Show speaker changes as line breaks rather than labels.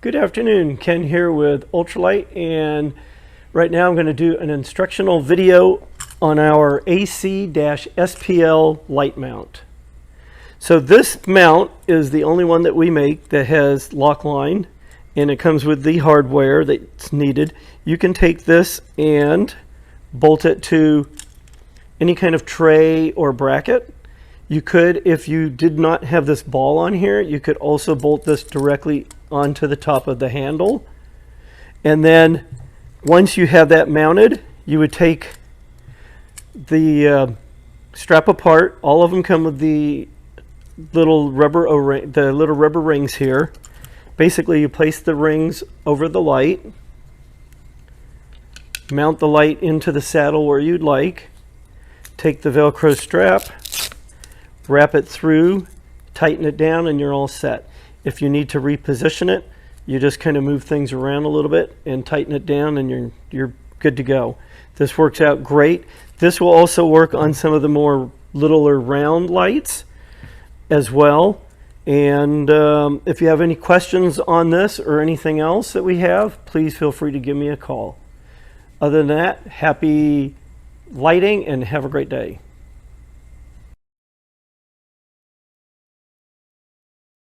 Good afternoon, Ken here with Ultralight, and right now I'm going to do an instructional video on our AC-SPL light mount. So this mount is the only one that we make that has lock line, and it comes with the hardware that's needed. You can take this and bolt it to any kind of tray or bracket. You could, if you did not have this ball on here, you could also bolt this directly onto the top of the handle. And then once you have that mounted, you would take the strap apart. All of them come with the little rubber rings here. Basically, you place the rings over the light, mount the light into the saddle where you'd like, take the Velcro strap, wrap it through, tighten it down, and you're all set. If you need to reposition it, you just kind of move things around a little bit and tighten it down, and you're good to go. This works out great. This will also work on some of the more littler round lights as well. And if you have any questions on this or anything else that we have, please feel free to give me a call. Other than that, happy lighting and have a great day.